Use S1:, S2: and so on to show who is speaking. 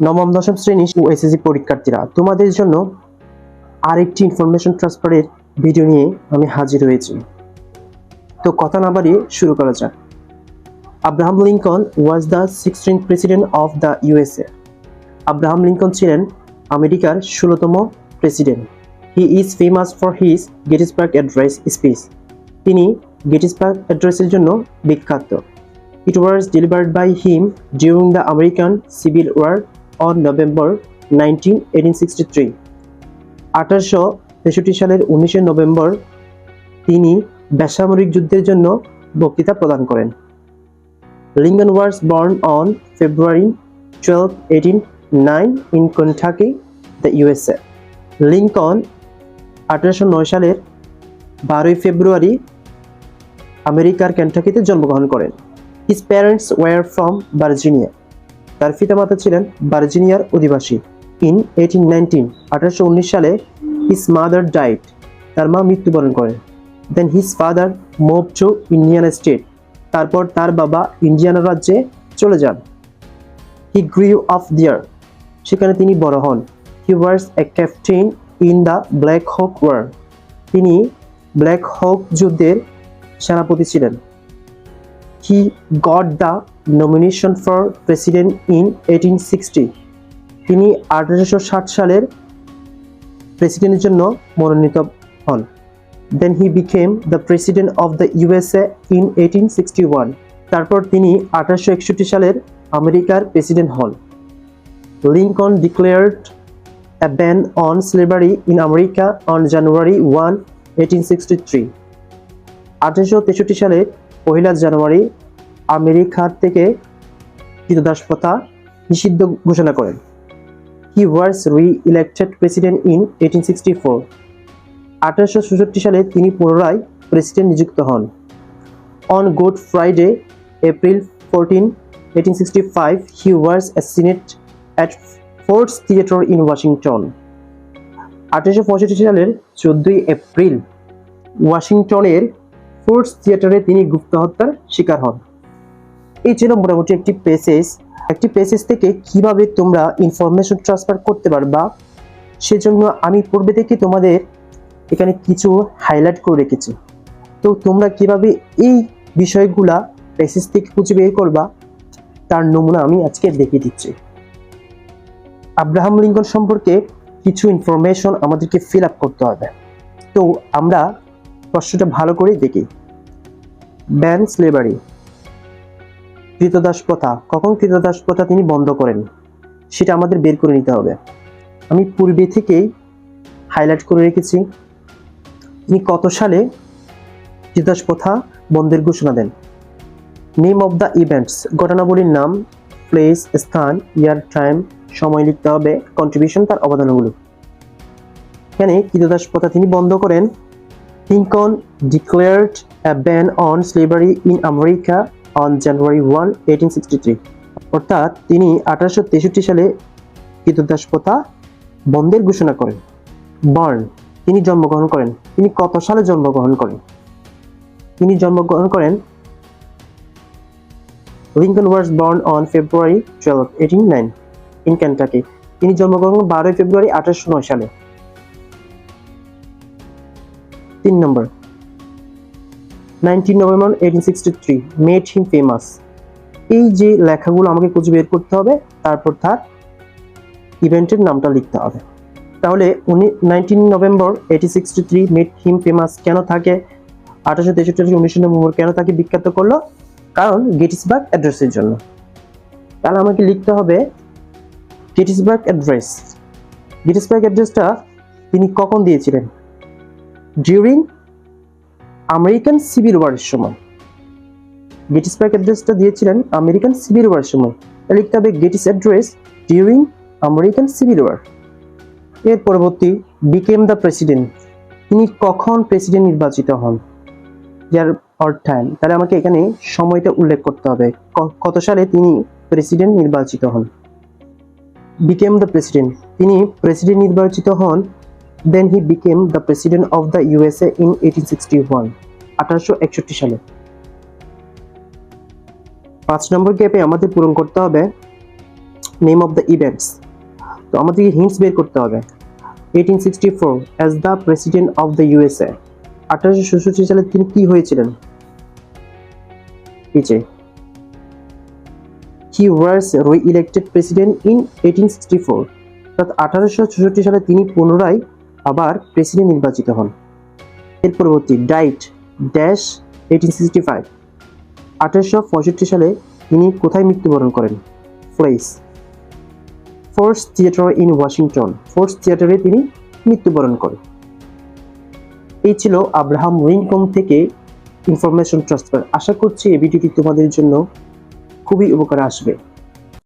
S1: নবম দশম শ্রেণী ও এসএসসি পরীক্ষার্থীরা, তোমাদের জন্য আরেকটি ইনফরমেশন ট্রান্সফারের ভিডিও নিয়ে আমি হাজির হয়েছি। তো কথা না বাড়িয়ে শুরু করা যাক। Abraham Lincoln was the 16th president of the USA. Abraham Lincoln ছিলেন আমেরিকার 16তম president. He is famous for his Gettysburg address speech. তিনি গেটিসবার্গ অ্যাড্রেসের জন্য বিখ্যাত। It was delivered by him during the American Civil War on November 19, 1863. 1863 সালের 19 November তিনি বেসামরিক যুদ্ধের জন্য বক্তৃতা প্রদান করেন। Lincoln was born on February 12, 1809 in Kentucky, the USA. Lincoln 1809 সালের 12 ফেব্রুয়ারি আমেরিকার কেন্টাকিতে জন্মগ্রহণ করেন। His parents were from Virginia. তার পিতামাতা ছিলেন ভার্জিনিয়ার অধিবাসী। In 1819 সালে his mother died. তার মা মৃত্যুবরণ করেন। Then his father moved to Indiana State. তারপর তার বাবা ইন্ডিয়ানা রাজ্যে চলে যান। He grew up there. সেখানে তিনি বড় হন। He was a captain in the Black Hawk War. তিনি ব্ল্যাক হক যুদ্ধের সেনাপতি ছিলেন। He got the nomination for president in 1860. তিনি 1860 সালের প্রেসিডেন্টের জন্য মনোনীত হন। Then he became the president of the USA in 1861. তারপর তিনি 1861 সালের আমেরিকার প্রেসিডেন্ট হন। Lincoln declared a ban on slavery in America on January 1, 1863. 1863 সালের 1 জানুয়ারি আমেরিকার থেকে ক্রীতদাস নিষিদ্ধ ঘোষণা করেন। He was re-elected president in 1864. 1866 সালে তিনি পুনরায় প্রেসিডেন্ট নিযুক্ত হন। On Good Friday, April 14, 1865, he was assassinated at Ford's Theatre in Washington. 1865 সালের 14 এপ্রিল ওয়াশিংটনের ফোর্ডস থিয়েটারে তিনি গুপ্ত হত্যার শিকার হন। এই ছিল মোটামুটি একটি পেসেজ থেকে কিভাবে তোমরা ইনফরমেশন ট্রান্সফার করতে পারবা, সেজন্য আমি পূর্বে থেকে তোমাদের এখানে কিছু হাইলাইট করে রেখেছি। তো তোমরা কিভাবে এই বিষয়গুলা পেসেজ থেকে খুঁজে বের করবা তার নমুনা আমি আজকে দেখিয়ে দিচ্ছি। আব্রাহাম লিঙ্কন সম্পর্কে কিছু ইনফরমেশন আমাদেরকে ফিল আপ করতে হবে। তো আমরা প্রশ্নটা ভালো করে দেখি। ব্যান স্লেভারি, ক্রীতদাস প্রথা, কখন ক্রীতদাস প্রথা তিনি বন্ধ করেন সেটা আমাদের বের করে নিতে হবে। আমি পূর্বে থেকেই হাইলাইট করে রেখেছি তিনি কত সালে ক্রীতদাস প্রথা বন্ধের ঘোষণা দেন। নেম অফ দ্য ইভেন্টস, ঘটনাবলীর নাম, প্লেস, স্থান, ইয়ার, টাইম, সময় লিখতে হবে, কন্ট্রিবিউশন, তার অবদানগুলো। এখানে ক্রীতদাস প্রথা তিনি বন্ধ করেন। Lincoln declared a ban on slavery in America on January 1, 1863. অর্থাৎ তিনি 1863 সালে ক্রীতদাস প্রথা বন্ধের ঘোষণা করেন। বর্ন, তিনি জন্মগ্রহণ করেন। তিনি কত সালে জন্মগ্রহণ করেন? তিনি জন্মগ্রহণ করেন Lincoln was born on February 12, 1809 in Kentucky. তিনি জন্মগ্রহণ 12 ফেব্রুয়ারি 1809 সালে। 3 নম্বর, 19 নভেম্বর 1863 made him famous. এই যে লেখাগুলো আমাকে খুঁজে বের করতে হবে, তারপর তার ইভেন্টের নামটা লিখতে হবে। তাহলে 19 নভেম্বর 1863 made him famous কেন থাকে? 1863 থেকে 19 নভেম্বর কেন তাকে বিখ্যাত করলো? কারণ গেটিসবার্গ অ্যাড্রেসের জন্য। তাহলে আমাকে লিখতে হবে গেটিসবার্গ অ্যাড্রেস। গেটিসবার্গ অ্যাড্রেসটা তিনি কখন দিয়েছিলেন? ডিউরিং আমেরিকান সিভিল ওয়ারের সময়। গেটিসবার্গ অ্যাড্রেসটা দিয়েছিলেন আমেরিকান সিভিল ওয়ারের সময়। লিখতে হবে Gettysburg address during American civil war. এর পরবর্তী বিকেম দ্য প্রেসিডেন্ট, তিনি কখন প্রেসিডেন্ট নির্বাচিত হন? ইয়ার অর টাইম, তাহলে আমাকে এখানে সময়টা উল্লেখ করতে হবে কত সালে তিনি প্রেসিডেন্ট নির্বাচিত হন। বিকেম দ্য প্রেসিডেন্ট, তিনি প্রেসিডেন্ট নির্বাচিত হন। Then he became the president of the USA in 1861, 1861 সালে। 5 নম্বর গ্যাপে আমাদের পূরণ করতে হবে নেম অফ দ্য ইভেন্টস। তো আমাদেরকে হিন্টস বের করতে হবে। 1864 as the president of the USA, 1866 সালে তিনি কি হয়েছিলেন? পিছে হি ওয়াজ রি-ইলেক্টেড প্রেসিডেন্ট ইন 1864, অর্থাৎ 1866 সালে তিনি পুনরায় আবার প্রেসিডেন্ট নির্বাচিত হন। এর পরবর্তী ডাইট ড্যাশ 1865, 1865 সালে তিনি কোথায় মৃত্যুবরণ করেন? Ford's Ford's theatre in Washington, Ford's থিয়েটারে তিনি মৃত্যুবরণ করেন। এই ছিল আব্রাহাম লিঙ্কন থেকে ইনফরমেশন ট্রান্সফার। আশা করছি এই ভিডিওটি তোমাদের জন্য খুবই উপকারে আসবে।